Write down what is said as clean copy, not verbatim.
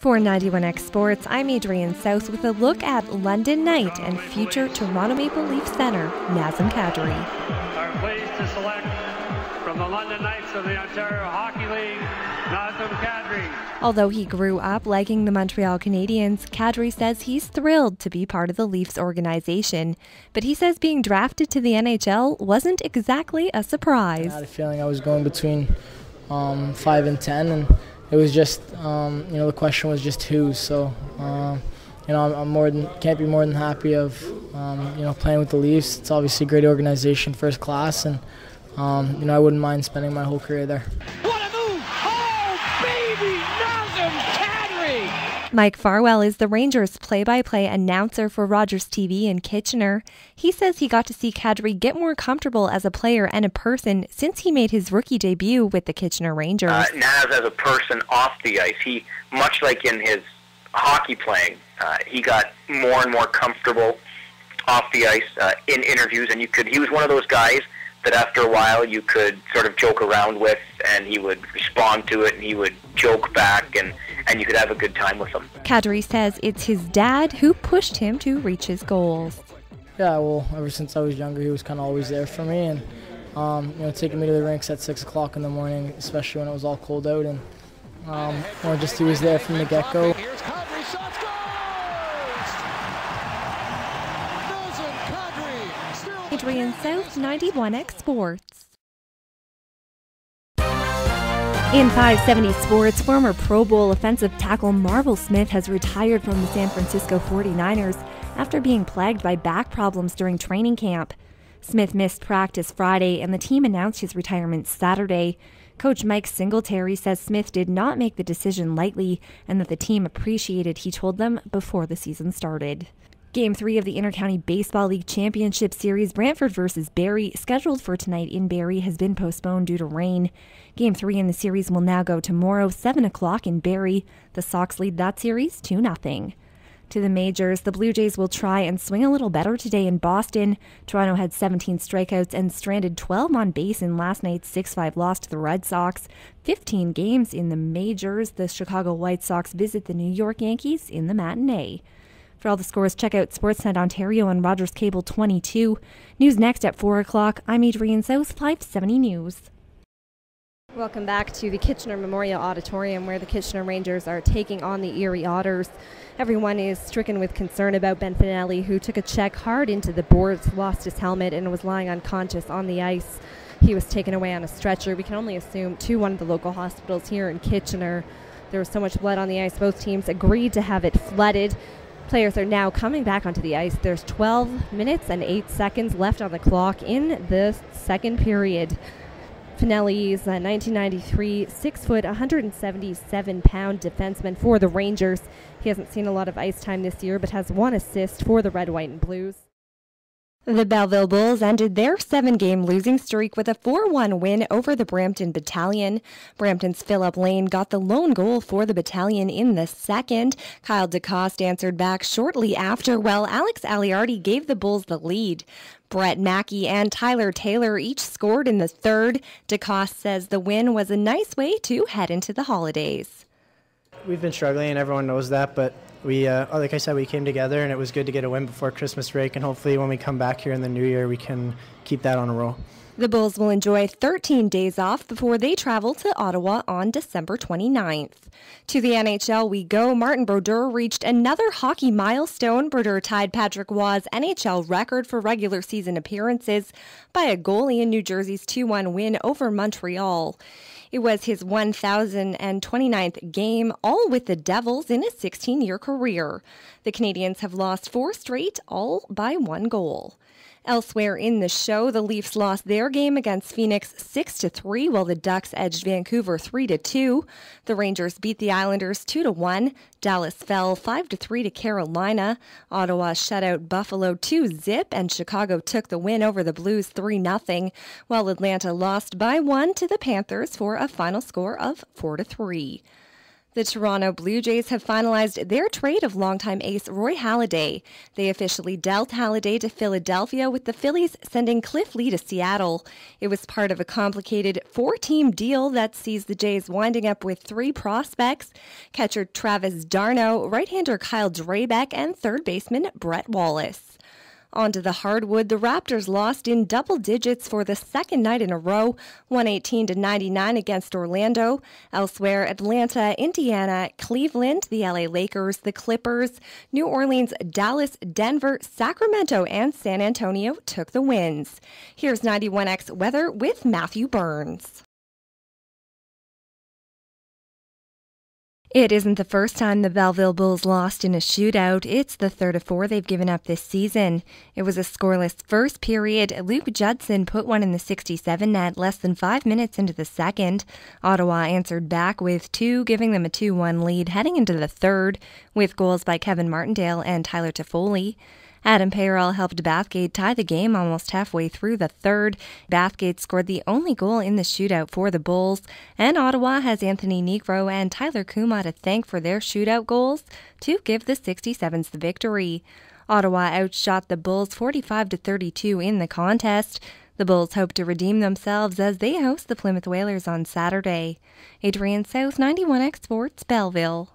For 91X Sports, I'm Adrienne South with a look at London Knight and future Toronto Maple Leaf center, Nazem Kadri. Are pleased to select from the London Knights of the Ontario Hockey League, Nazem Kadri. Although he grew up liking the Montreal Canadiens, Kadri says he's thrilled to be part of the Leafs organization. But he says being drafted to the NHL wasn't exactly a surprise. I had a feeling I was going between 5 and 10, and it was just, the question was just who. So, I'm can't be more than happy of, playing with the Leafs. It's obviously a great organization, first class, and I wouldn't mind spending my whole career there. What a move! Oh, baby, Nazem Kadri! Mike Farwell is the Rangers' play-by-play announcer for Rogers TV in Kitchener. He says he got to see Kadri get more comfortable as a player and a person since he made his rookie debut with the Kitchener Rangers. Naz, as a person off the ice, he, much like in his hockey playing, he got more and more comfortable off the ice in interviews, and he was one of those guys that after a while you could sort of joke around with, and he would respond to it, and he would joke back, and you could have a good time with him. Kadri says it's his dad who pushed him to reach his goals. Yeah, well, ever since I was younger, he was kind of always there for me, and taking me to the rinks at 6 o'clock in the morning, especially when it was all cold out, and he was there from the get-go. Here's Kadri, shots, goals! Nazem Kadri, Adrienne South, 91X Sports. In 570 Sports, former Pro Bowl offensive tackle Marvel Smith has retired from the San Francisco 49ers after being plagued by back problems during training camp. Smith missed practice Friday, and the team announced his retirement Saturday. Coach Mike Singletary says Smith did not make the decision lightly and that the team appreciated he told them before the season started. Game 3 of the Intercounty Baseball League Championship Series, Brantford versus Barrie, scheduled for tonight in Barrie, has been postponed due to rain. Game 3 in the series will now go tomorrow, 7 o'clock in Barrie. The Sox lead that series 2-0. To the majors, the Blue Jays will try and swing a little better today in Boston. Toronto had 17 strikeouts and stranded 12 on base in last night's 6-5 loss to the Red Sox. 15 games in the majors. The Chicago White Sox visit the New York Yankees in the matinee. For all the scores, check out Sportsnet Ontario on Rogers Cable 22. News next at 4 o'clock. I'm Adrienne South, 570 News. Welcome back to the Kitchener Memorial Auditorium, where the Kitchener Rangers are taking on the Erie Otters. Everyone is stricken with concern about Ben Finelli, who took a check hard into the boards, lost his helmet, and was lying unconscious on the ice. He was taken away on a stretcher. We can only assume to one of the local hospitals here in Kitchener. There was so much blood on the ice, both teams agreed to have it flooded. Players are now coming back onto the ice. There's 12 minutes and 8 seconds left on the clock in the second period. Finelli's 1993 6-foot, 177-pound defenseman for the Rangers. He hasn't seen a lot of ice time this year, but has 1 assist for the Red, White, and Blues. The Belleville Bulls ended their 7-game losing streak with a 4-1 win over the Brampton Battalion. Brampton's Philip Lane got the lone goal for the Battalion in the second. Kyle DeCoste answered back shortly after, while Alex Aliardi gave the Bulls the lead. Brett Mackey and Tyler Taylor each scored in the third. DeCoste says the win was a nice way to head into the holidays. We've been struggling, and everyone knows that, but we, like I said, we came together, and it was good to get a win before Christmas break, and hopefully when we come back here in the new year, we can keep that on a roll. The Bulls will enjoy 13 days off before they travel to Ottawa on December 29th. To the NHL we go. Martin Brodeur reached another hockey milestone. Brodeur tied Patrick Waugh's NHL record for regular season appearances by a goalie in New Jersey's 2-1 win over Montreal. It was his 1,029th game, all with the Devils in a 16-year career. The Canadiens have lost 4 straight, all by 1 goal. Elsewhere in the show, the Leafs lost their game against Phoenix 6-3, while the Ducks edged Vancouver 3-2. The Rangers beat the Islanders 2-1. Dallas fell 5-3 to Carolina. Ottawa shut out Buffalo 2-0, and Chicago took the win over the Blues 3-0, while Atlanta lost by 1 to the Panthers for a final score of 4-3. The Toronto Blue Jays have finalized their trade of longtime ace Roy Halladay. They officially dealt Halladay to Philadelphia, with the Phillies sending Cliff Lee to Seattle. It was part of a complicated 4-team deal that sees the Jays winding up with 3 prospects: catcher Travis d'Arnaud, right-hander Kyle Drabek, and third baseman Brett Wallace. Onto the hardwood, the Raptors lost in double digits for the second night in a row, 118-99 against Orlando. Elsewhere, Atlanta, Indiana, Cleveland, the LA Lakers, the Clippers, New Orleans, Dallas, Denver, Sacramento, and San Antonio took the wins. Here's 91X weather with Matthew Burns. It isn't the first time the Belleville Bulls lost in a shootout. It's the third of 4 they've given up this season. It was a scoreless first period. Luke Judson put one in the 67 net less than 5 minutes into the second. Ottawa answered back with 2, giving them a 2-1 lead heading into the third, with goals by Kevin Martindale and Tyler Toffoli. Adam Payerl helped Bathgate tie the game almost halfway through the third. Bathgate scored the only goal in the shootout for the Bulls, and Ottawa has Anthony Negro and Tyler Kuma to thank for their shootout goals to give the 67s the victory. Ottawa outshot the Bulls 45-32 in the contest. The Bulls hope to redeem themselves as they host the Plymouth Whalers on Saturday. Adrienne South, 91X Sports, Belleville.